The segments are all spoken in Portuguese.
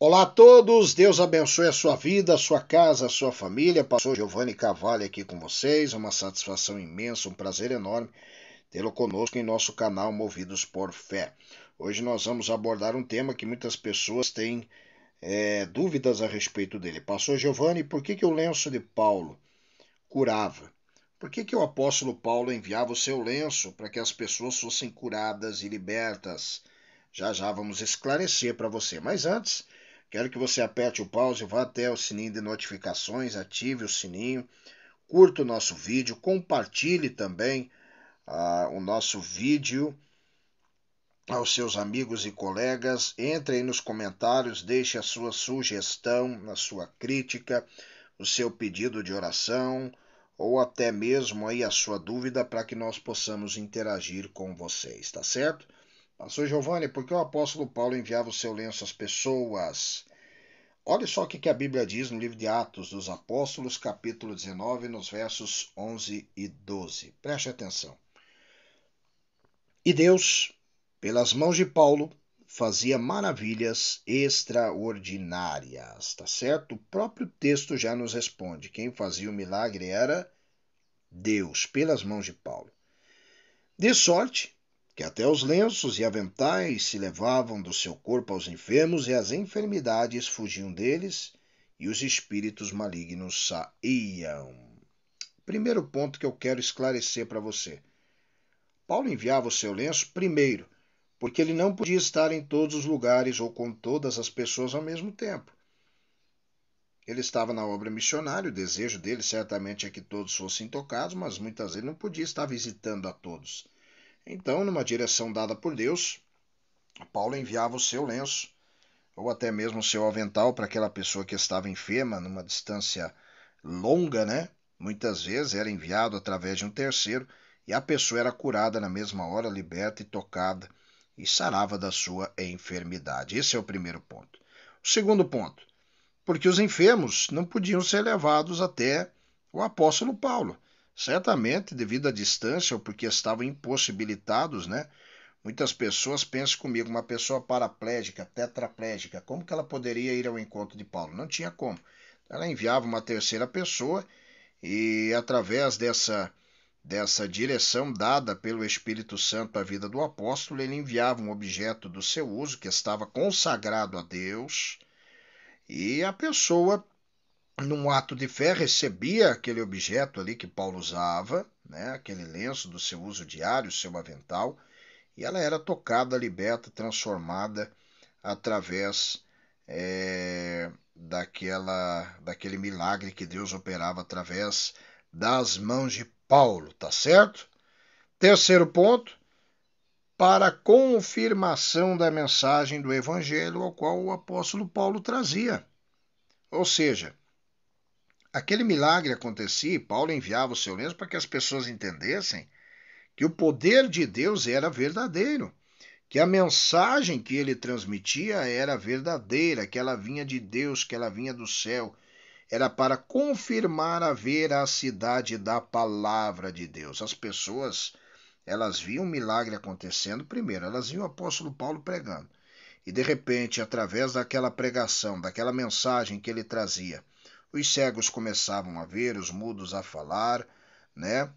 Olá a todos, Deus abençoe a sua vida, a sua casa, a sua família. Pastor Giovanni Cavalli aqui com vocês, uma satisfação imensa, um prazer enorme tê-lo conosco em nosso canal Movidos por Fé. Hoje nós vamos abordar um tema que muitas pessoas têm dúvidas a respeito dele. Pastor Giovanni, por que o lenço de Paulo curava? Por que o apóstolo Paulo enviava o seu lenço para que as pessoas fossem curadas e libertas? Já já vamos esclarecer para você, mas antes quero que você aperte o pause, vá até o sininho de notificações, ative o sininho, curta o nosso vídeo, compartilhe também o nosso vídeo aos seus amigos e colegas. Entre aí nos comentários, deixe a sua sugestão, a sua crítica, o seu pedido de oração ou até mesmo aí a sua dúvida para que nós possamos interagir com vocês, tá certo? Pastor Giovanni, por que o apóstolo Paulo enviava o seu lenço às pessoas? Olha só o que a Bíblia diz no livro de Atos dos Apóstolos, capítulo 19, nos versos 11 e 12. Preste atenção. E Deus, pelas mãos de Paulo, fazia maravilhas extraordinárias, tá certo? O próprio texto já nos responde. Quem fazia o milagre era Deus, pelas mãos de Paulo. De sorte que até os lenços e aventais se levavam do seu corpo aos enfermos e as enfermidades fugiam deles e os espíritos malignos saíam. Primeiro ponto que eu quero esclarecer para você. Paulo enviava o seu lenço primeiro, porque ele não podia estar em todos os lugares ou com todas as pessoas ao mesmo tempo. Ele estava na obra missionária, o desejo dele certamente é que todos fossem tocados, mas muitas vezes ele não podia estar visitando a todos. Então, numa direção dada por Deus, Paulo enviava o seu lenço, ou até mesmo o seu avental, para aquela pessoa que estava enferma, numa distância longa, né? Muitas vezes era enviado através de um terceiro, e a pessoa era curada na mesma hora, liberta e tocada, e sarava da sua enfermidade. Esse é o primeiro ponto. O segundo ponto, porque os enfermos não podiam ser levados até o apóstolo Paulo. Certamente, devido à distância, ou porque estavam impossibilitados, né? Muitas pessoas pensam comigo, uma pessoa paraplégica, tetraplégica, como que ela poderia ir ao encontro de Paulo? Não tinha como. Ela enviava uma terceira pessoa e, através dessa direção dada pelo Espírito Santo à vida do apóstolo, ele enviava um objeto do seu uso que estava consagrado a Deus e a pessoa, num ato de fé, recebia aquele objeto ali que Paulo usava, né, aquele lenço do seu uso diário, seu avental, e ela era tocada, liberta, transformada através daquele milagre que Deus operava através das mãos de Paulo, tá certo? Terceiro ponto, para a confirmação da mensagem do evangelho ao qual o apóstolo Paulo trazia. Ou seja, aquele milagre acontecia e Paulo enviava o seu lenço para que as pessoas entendessem que o poder de Deus era verdadeiro, que a mensagem que ele transmitia era verdadeira, que ela vinha de Deus, que ela vinha do céu. Era para confirmar a veracidade da palavra de Deus. As pessoas, elas viam o milagre acontecendo primeiro, elas viam o apóstolo Paulo pregando. E de repente, através daquela pregação, daquela mensagem que ele trazia, os cegos começavam a ver, os mudos a falar, né?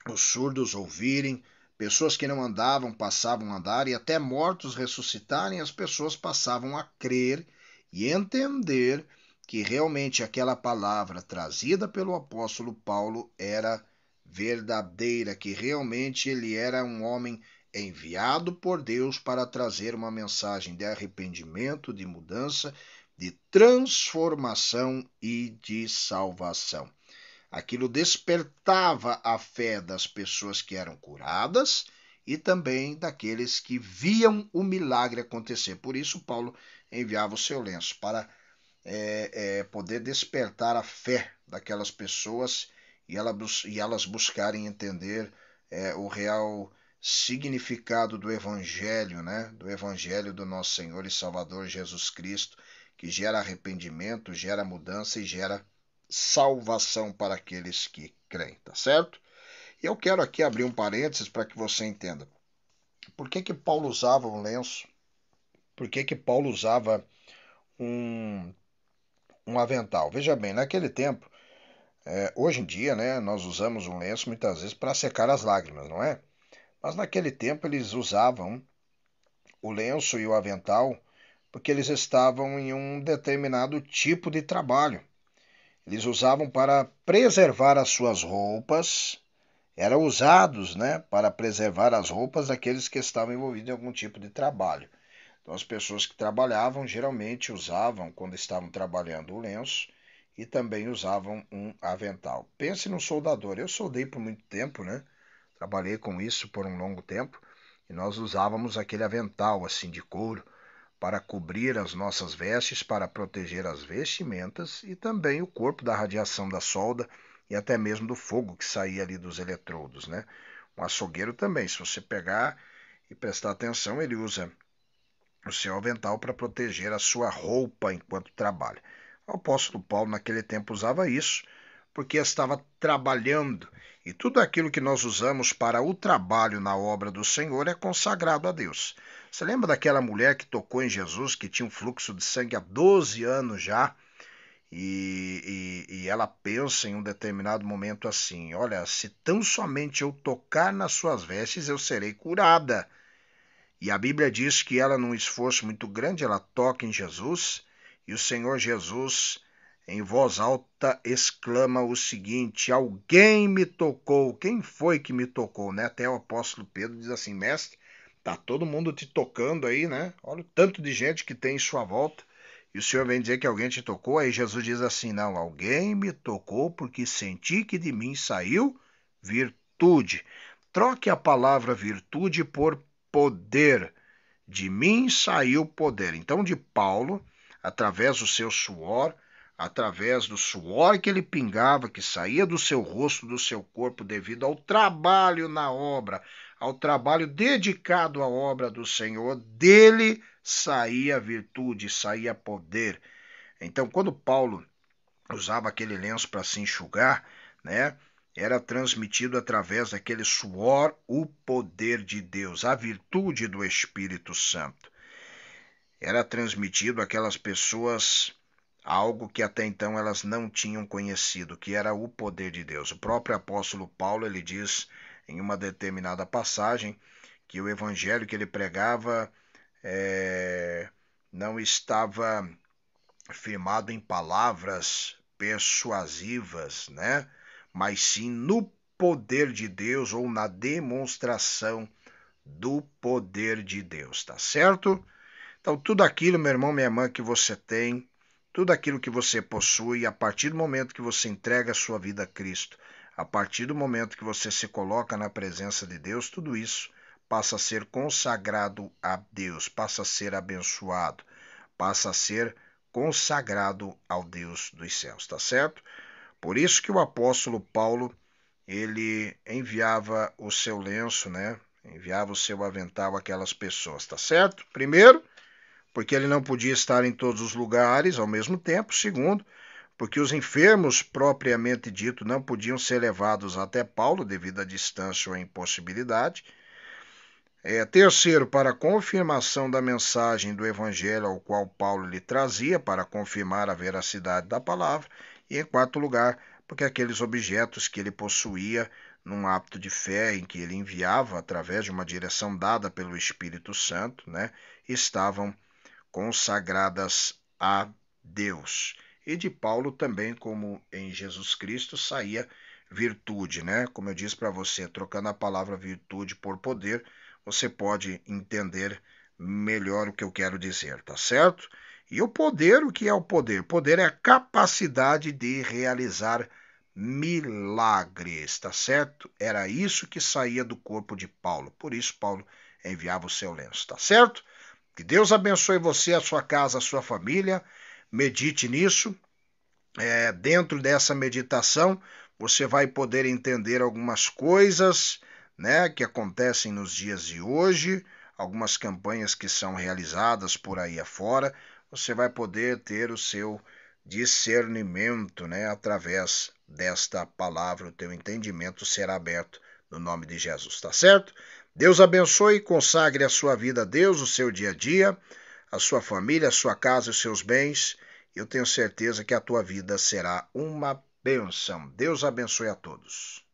Os surdos ouvirem, pessoas que não andavam passavam a andar e até mortos ressuscitarem, as pessoas passavam a crer e entender que realmente aquela palavra trazida pelo apóstolo Paulo era verdadeira, que realmente ele era um homem enviado por Deus para trazer uma mensagem de arrependimento, de mudança, de transformação e de salvação. Aquilo despertava a fé das pessoas que eram curadas e também daqueles que viam o milagre acontecer. Por isso, Paulo enviava o seu lenço para poder despertar a fé daquelas pessoas e elas buscarem entender o real significado do Evangelho, né? Do Evangelho do nosso Senhor e Salvador Jesus Cristo, que gera arrependimento, gera mudança e gera salvação para aqueles que creem, tá certo? E eu quero aqui abrir um parênteses para que você entenda. Por que Paulo usava um lenço? Por que Paulo usava um, um avental. Veja bem, naquele tempo, hoje em dia, né, nós usamos um lenço muitas vezes para secar as lágrimas, não é? Mas naquele tempo eles usavam o lenço e o avental porque eles estavam em um determinado tipo de trabalho. Eles usavam para preservar as suas roupas, eram usados, né, para preservar as roupas daqueles que estavam envolvidos em algum tipo de trabalho. Então, as pessoas que trabalhavam geralmente usavam, quando estavam trabalhando, o lenço e também usavam um avental. Pense no soldador. Eu soldei por muito tempo, né? Trabalhei com isso por um longo tempo e nós usávamos aquele avental assim de couro para cobrir as nossas vestes, para proteger as vestimentas e também o corpo da radiação da solda e até mesmo do fogo que saía ali dos eletrodos, né? Um açougueiro também, se você pegar e prestar atenção, ele usa o seu avental para proteger a sua roupa enquanto trabalha. O apóstolo Paulo naquele tempo usava isso porque estava trabalhando e tudo aquilo que nós usamos para o trabalho na obra do Senhor é consagrado a Deus. Você lembra daquela mulher que tocou em Jesus, que tinha um fluxo de sangue há 12 anos já? E ela pensa em um determinado momento assim: olha, se tão somente eu tocar nas suas vestes, eu serei curada. E a Bíblia diz que ela, num esforço muito grande, ela toca em Jesus e o Senhor Jesus, em voz alta, exclama o seguinte: alguém me tocou. Quem foi que me tocou, né? Até o apóstolo Pedro diz assim: mestre, tá todo mundo te tocando aí, né? Olha o tanto de gente que tem em sua volta. E o Senhor vem dizer que alguém te tocou. Aí Jesus diz assim: não, alguém me tocou porque senti que de mim saiu virtude. Troque a palavra virtude por poder. De mim saiu poder. Então, de Paulo, através do seu suor, através do suor que ele pingava, que saía do seu rosto, do seu corpo, devido ao trabalho na obra, ao trabalho dedicado à obra do Senhor, dele saía virtude, saía poder. Então, quando Paulo usava aquele lenço para se enxugar, né? Era transmitido através daquele suor o poder de Deus, a virtude do Espírito Santo. Era transmitido àquelas pessoas algo que até então elas não tinham conhecido, que era o poder de Deus. O próprio apóstolo Paulo, ele diz em uma determinada passagem que o evangelho que ele pregava não estava firmado em palavras persuasivas, né? Mas sim no poder de Deus ou na demonstração do poder de Deus, tá certo? Então, tudo aquilo, meu irmão, minha irmã, que você tem, tudo aquilo que você possui, a partir do momento que você entrega a sua vida a Cristo, a partir do momento que você se coloca na presença de Deus, tudo isso passa a ser consagrado a Deus, passa a ser abençoado, passa a ser consagrado ao Deus dos céus, tá certo? Por isso que o apóstolo Paulo, ele enviava o seu lenço, né? Enviava o seu avental àquelas pessoas, tá certo? Primeiro, porque ele não podia estar em todos os lugares ao mesmo tempo. Segundo, porque os enfermos, propriamente dito, não podiam ser levados até Paulo devido à distância ou à impossibilidade. Terceiro, para a confirmação da mensagem do evangelho ao qual Paulo lhe trazia, para confirmar a veracidade da palavra. E em quarto lugar, porque aqueles objetos que ele possuía num ato de fé em que ele enviava através de uma direção dada pelo Espírito Santo, né, estavam consagradas a Deus. E de Paulo também, como em Jesus Cristo, saía virtude, né? Como eu disse para você, trocando a palavra virtude por poder, você pode entender melhor o que eu quero dizer, tá certo? E o poder, o que é o poder? Poder é a capacidade de realizar milagres, tá certo? Era isso que saía do corpo de Paulo. Por isso Paulo enviava o seu lenço, tá certo? Que Deus abençoe você, a sua casa, a sua família. Medite nisso. Dentro dessa meditação, você vai poder entender algumas coisas, né, que acontecem nos dias de hoje, algumas campanhas que são realizadas por aí afora. Você vai poder ter o seu discernimento, né, através desta palavra. O teu entendimento será aberto no nome de Jesus, tá certo? Deus abençoe e consagre a sua vida a Deus, o seu dia a dia, a sua família, a sua casa e os seus bens. Eu tenho certeza que a tua vida será uma bênção. Deus abençoe a todos.